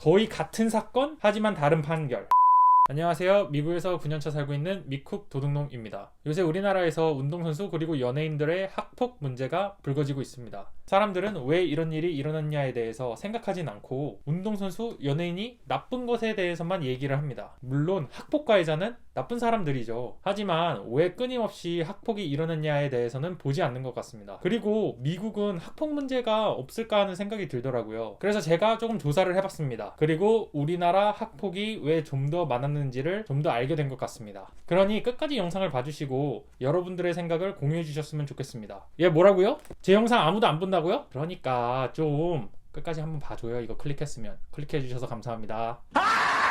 거의 같은 사건 하지만 다른 판결. 안녕하세요. 미국에서 9년차 살고 있는 미쿡 도둑놈입니다. 요새 우리나라에서 운동선수 그리고 연예인들의 학폭 문제가 불거지고 있습니다. 사람들은 왜 이런 일이 일어났냐에 대해서 생각하진 않고 운동선수, 연예인이 나쁜 것에 대해서만 얘기를 합니다. 물론 학폭 가해자는 나쁜 사람들이죠. 하지만 왜 끊임없이 학폭이 일어났냐에 대해서는 보지 않는 것 같습니다. 그리고 미국은 학폭 문제가 없을까 하는 생각이 들더라고요. 그래서 제가 조금 조사를 해봤습니다. 그리고 우리나라 학폭이 왜 좀 더 많았는지를 좀 더 알게 된 것 같습니다. 그러니 끝까지 영상을 봐주시고 여러분들의 생각을 공유해 주셨으면 좋겠습니다. 예, 뭐라고요? 제 영상 아무도 안 본다고요? 그러니까 좀 끝까지 한번 봐줘요. 이거 클릭했으면. 클릭해 주셔서 감사합니다.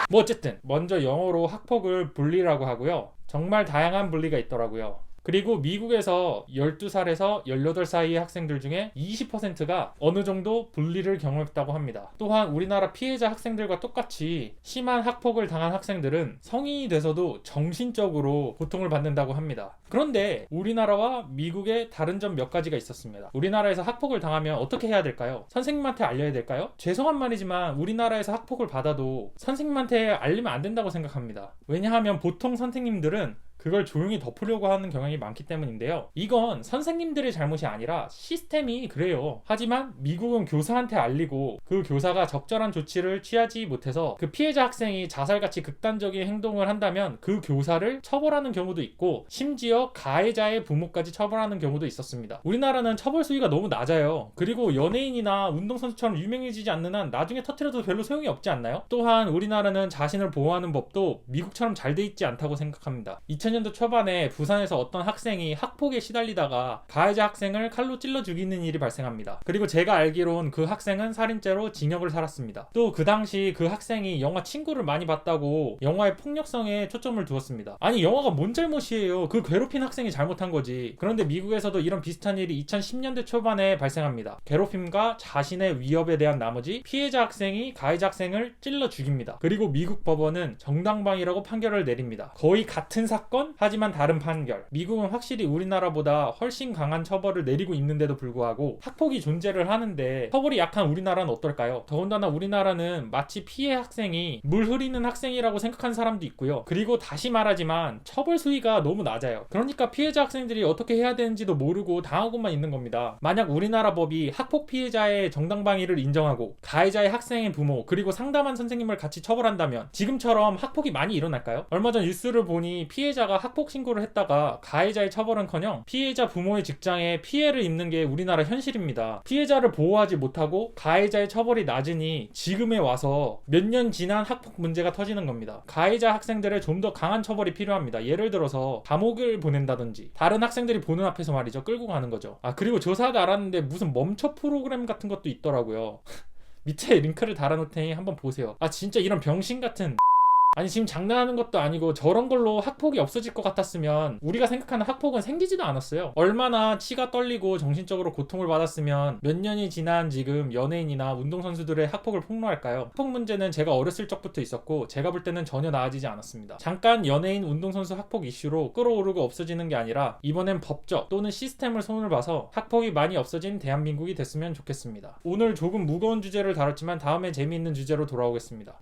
뭐 어쨌든 먼저 영어로 학폭을 bully라고 하고요. 정말 다양한 bully가 있더라고요. 그리고 미국에서 12살에서 18살 사이의 학생들 중에 20%가 어느 정도 불리를 경험했다고 합니다. 또한 우리나라 피해자 학생들과 똑같이 심한 학폭을 당한 학생들은 성인이 돼서도 정신적으로 고통을 받는다고 합니다. 그런데 우리나라와 미국의 다른 점 몇 가지가 있었습니다. 우리나라에서 학폭을 당하면 어떻게 해야 될까요? 선생님한테 알려야 될까요? 죄송한 말이지만 우리나라에서 학폭을 받아도 선생님한테 알리면 안 된다고 생각합니다. 왜냐하면 보통 선생님들은 그걸 조용히 덮으려고 하는 경향이 많기 때문인데요. 이건 선생님들의 잘못이 아니라 시스템이 그래요. 하지만 미국은 교사한테 알리고 그 교사가 적절한 조치를 취하지 못해서 그 피해자 학생이 자살같이 극단적인 행동을 한다면 그 교사를 처벌하는 경우도 있고 심지어 가해자의 부모까지 처벌하는 경우도 있었습니다. 우리나라는 처벌 수위가 너무 낮아요. 그리고 연예인이나 운동선수처럼 유명해지지 않는 한 나중에 터뜨려도 별로 소용이 없지 않나요? 또한 우리나라는 자신을 보호하는 법도 미국처럼 잘 돼 있지 않다고 생각합니다. 2000년도 초반에 부산에서 어떤 학생이 학폭에 시달리다가 가해자 학생을 칼로 찔러 죽이는 일이 발생합니다. 그리고 제가 알기론 그 학생은 살인죄로 징역을 살았습니다. 또 그 당시 그 학생이 영화 친구를 많이 봤다고 영화의 폭력성에 초점을 두었습니다. 아니 영화가 뭔 잘못이에요. 그 괴롭힌 학생이 잘못한 거지. 그런데 미국에서도 이런 비슷한 일이 2010년대 초반에 발생합니다. 괴롭힘과 자신의 위협에 대한 나머지 피해자 학생이 가해자 학생을 찔러 죽입니다. 그리고 미국 법원은 정당방위라고 판결을 내립니다. 거의 같은 사건 하지만 다른 판결. 미국은 확실히 우리나라보다 훨씬 강한 처벌을 내리고 있는데도 불구하고 학폭이 존재를 하는데 처벌이 약한 우리나라는 어떨까요? 더군다나 우리나라는 마치 피해 학생이 물 흐리는 학생이라고 생각하는 사람도 있고요. 그리고 다시 말하지만 처벌 수위가 너무 낮아요. 그러니까 피해자 학생들이 어떻게 해야 되는지도 모르고 당하고만 있는 겁니다. 만약 우리나라 법이 학폭 피해자의 정당방위를 인정하고 가해자의 학생의 부모 그리고 상담한 선생님을 같이 처벌한다면 지금처럼 학폭이 많이 일어날까요? 얼마 전 뉴스를 보니 피해자가 학폭 신고를 했다가 가해자의 처벌은커녕 피해자 부모의 직장에 피해를 입는 게 우리나라 현실입니다. 피해자를 보호하지 못하고 가해자의 처벌이 낮으니 지금에 와서 몇 년 지난 학폭 문제가 터지는 겁니다. 가해자 학생들의 좀 더 강한 처벌이 필요합니다. 예를 들어서 감옥을 보낸다든지 다른 학생들이 보는 앞에서 말이죠. 끌고 가는 거죠. 그리고 조사도 알았는데 무슨 멈춰 프로그램 같은 것도 있더라고요. 밑에 링크를 달아놓을 테니 한번 보세요. 진짜 이런 병신 같은 아니 지금 장난하는 것도 아니고 저런 걸로 학폭이 없어질 것 같았으면 우리가 생각하는 학폭은 생기지도 않았어요. 얼마나 치가 떨리고 정신적으로 고통을 받았으면 몇 년이 지난 지금 연예인이나 운동선수들의 학폭을 폭로할까요? 학폭 문제는 제가 어렸을 적부터 있었고 제가 볼 때는 전혀 나아지지 않았습니다. 잠깐 연예인 운동선수 학폭 이슈로 끌어오르고 없어지는 게 아니라 이번엔 법적 또는 시스템을 손을 봐서 학폭이 많이 없어진 대한민국이 됐으면 좋겠습니다. 오늘 조금 무거운 주제를 다뤘지만 다음에 재미있는 주제로 돌아오겠습니다.